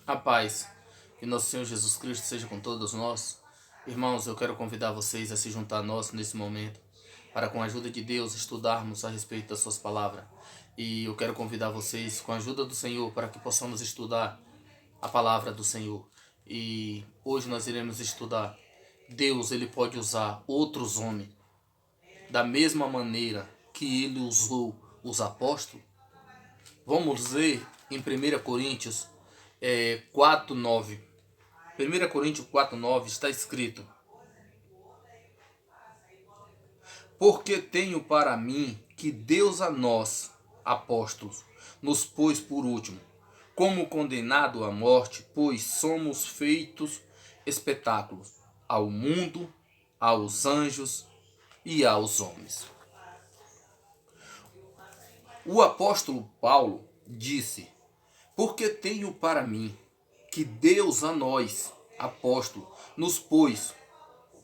A paz que nosso Senhor Jesus Cristo seja com todos nós. Irmãos, eu quero convidar vocês a se juntar a nós nesse momento, para com a ajuda de Deus estudarmos a respeito das suas palavras. E eu quero convidar vocês, com a ajuda do Senhor, para que possamos estudar a palavra do Senhor. E hoje nós iremos estudar: Deus, ele pode usar outros homens da mesma maneira que ele usou os apóstolos? Vamos ler em 1 Coríntios 4:9. 1 Coríntios 4:9 está escrito: Porque tenho para mim que Deus a nós, apóstolos, nos pôs por último, como condenado à morte, pois somos feitos espetáculos ao mundo, aos anjos e aos homens. O apóstolo Paulo disse: Porque tenho para mim que Deus a nós, apóstolos, nos pôs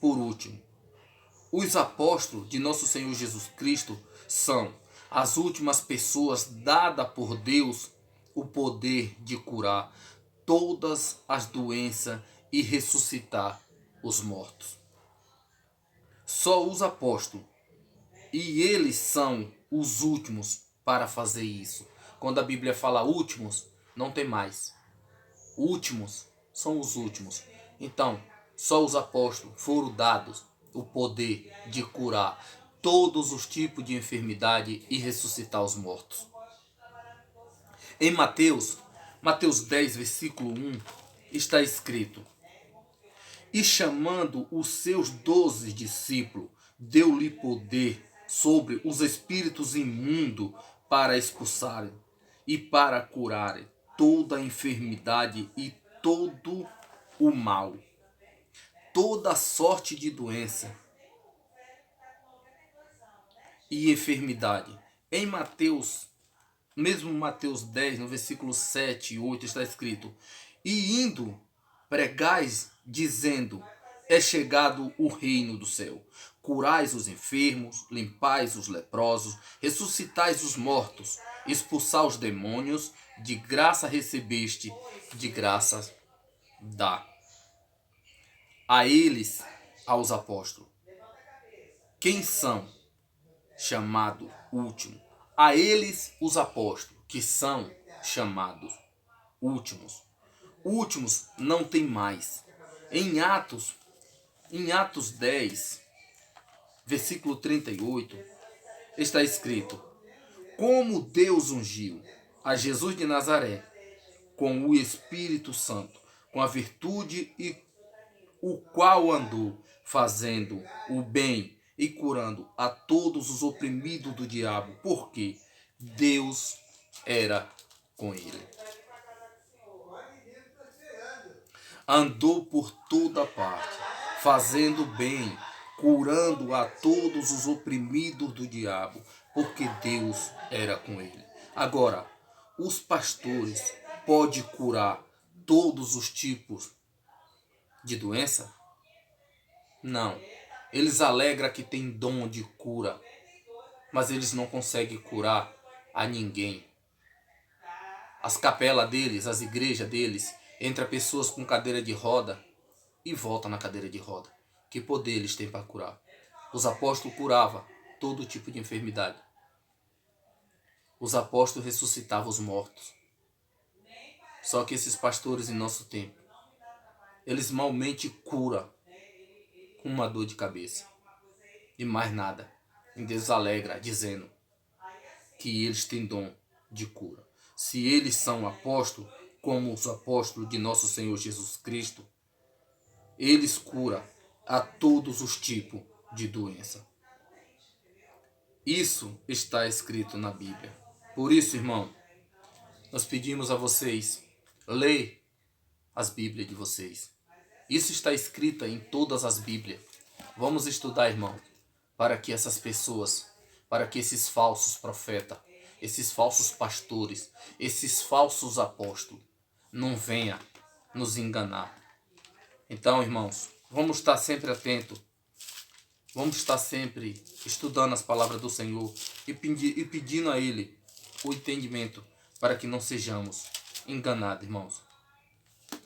por último. Os apóstolos de nosso Senhor Jesus Cristo são as últimas pessoas dadas por Deus o poder de curar todas as doenças e ressuscitar os mortos. Só os apóstolos, e eles são os últimos para fazer isso. Quando a Bíblia fala últimos, não tem mais. Últimos são os últimos. Então, só os apóstolos foram dados o poder de curar todos os tipos de enfermidade e ressuscitar os mortos. Em Mateus 10, versículo 1, está escrito: E chamando os seus 12 discípulos, deu-lhe poder sobre os espíritos imundos para expulsarem e para curarem toda a enfermidade e todo o mal, toda sorte de doença e enfermidade. Em Mateus, mesmo Mateus 10, no versículo 7 e 8, está escrito: E indo, pregais, dizendo: É chegado o reino do céu. Curais os enfermos, limpais os leprosos, ressuscitais os mortos, expulsai os demônios, de graça recebeste, de graça dá. A eles, aos apóstolos, quem são chamados últimos? A eles, os apóstolos, que são chamados últimos. Últimos não tem mais. Em Atos 10, versículo 38, está escrito: Como Deus ungiu a Jesus de Nazaré com o Espírito Santo, com a virtude e o qual andou fazendo o bem e curando a todos os oprimidos do diabo, porque Deus era com ele. Andou por toda parte, fazendo bem, curando a todos os oprimidos do diabo, porque Deus era com ele. Agora, os pastores podem curar todos os tipos de doença? Não. Eles alegram que tem dom de cura, mas eles não conseguem curar a ninguém. As capelas deles, as igrejas deles, entra pessoas com cadeira de roda e volta na cadeira de roda. Que poder eles têm para curar? Os apóstolos curavam todo tipo de enfermidade. Os apóstolos ressuscitavam os mortos. Só que esses pastores em nosso tempo, eles malmente curam uma dor de cabeça e mais nada. E Deus alegra dizendo que eles têm dom de cura. Se eles são apóstolos, como os apóstolos de nosso Senhor Jesus Cristo, eles curam a todos os tipos de doença. Isso está escrito na Bíblia. Por isso, irmão, nós pedimos a vocês, leia as Bíblias de vocês. Isso está escrito em todas as Bíblias. Vamos estudar, irmão, para que essas pessoas, para que esses falsos profetas, esses falsos pastores, esses falsos apóstolos não venham nos enganar. Então, irmãos, vamos estar sempre atentos. Vamos estar sempre estudando as palavras do Senhor e pedindo a Ele o entendimento para que não sejamos enganados, irmãos.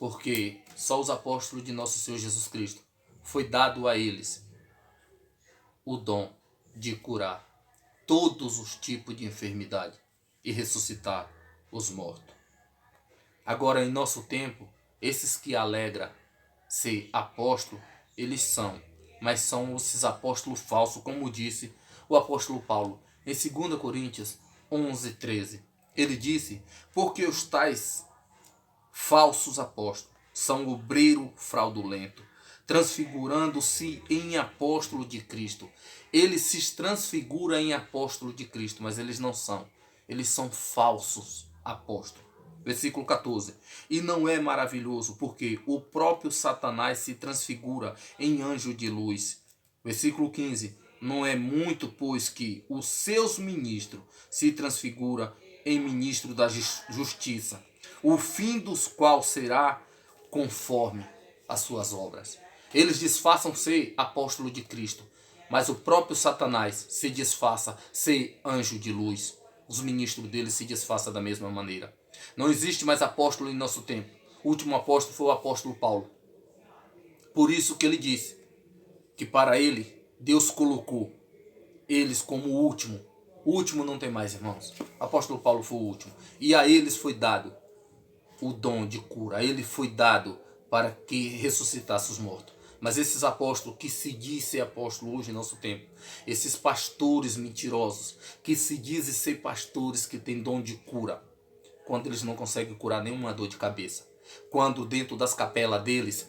Porque só os apóstolos de nosso Senhor Jesus Cristo foi dado a eles o dom de curar todos os tipos de enfermidade e ressuscitar os mortos. Agora, em nosso tempo, esses que alegram ser apóstolo, eles são, mas são esses apóstolos falsos, como disse o apóstolo Paulo em 2 Coríntios 11:13. Ele disse: porque os tais falsos apóstolos são obreiro fraudulento, transfigurando-se em apóstolo de Cristo. Eles se transfiguram em apóstolo de Cristo, mas eles não são. Eles são falsos apóstolos. Versículo 14. E não é maravilhoso, porque o próprio Satanás se transfigura em anjo de luz. Versículo 15. Não é muito, pois, que os seus ministros se transfiguram em ministro da justiça, o fim dos quais será conforme as suas obras. Eles disfarçam ser apóstolo de Cristo, mas o próprio Satanás se disfarça ser anjo de luz. Os ministros dele se disfarçam da mesma maneira. Não existe mais apóstolo em nosso tempo. O último apóstolo foi o apóstolo Paulo. Por isso que ele disse que para ele Deus colocou eles como o último. O último não tem mais, irmãos. O apóstolo Paulo foi o último. E a eles foi dado o dom de cura. A ele foi dado para que ressuscitasse os mortos. Mas esses apóstolos que se dizem ser apóstolo hoje em nosso tempo, esses pastores mentirosos que se dizem ser pastores que têm dom de cura, quando eles não conseguem curar nenhuma dor de cabeça, quando dentro das capelas deles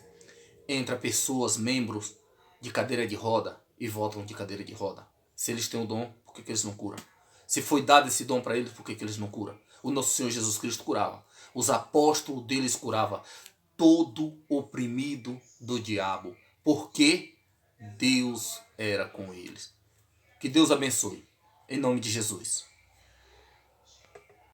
entra pessoas, membros de cadeira de roda e voltam de cadeira de roda. Se eles têm o dom, por que eles não curam? Se foi dado esse dom para eles, por que eles não curam? O nosso Senhor Jesus Cristo curava. Os apóstolos deles curavam todo oprimido do diabo, porque Deus era com eles. Que Deus abençoe. Em nome de Jesus.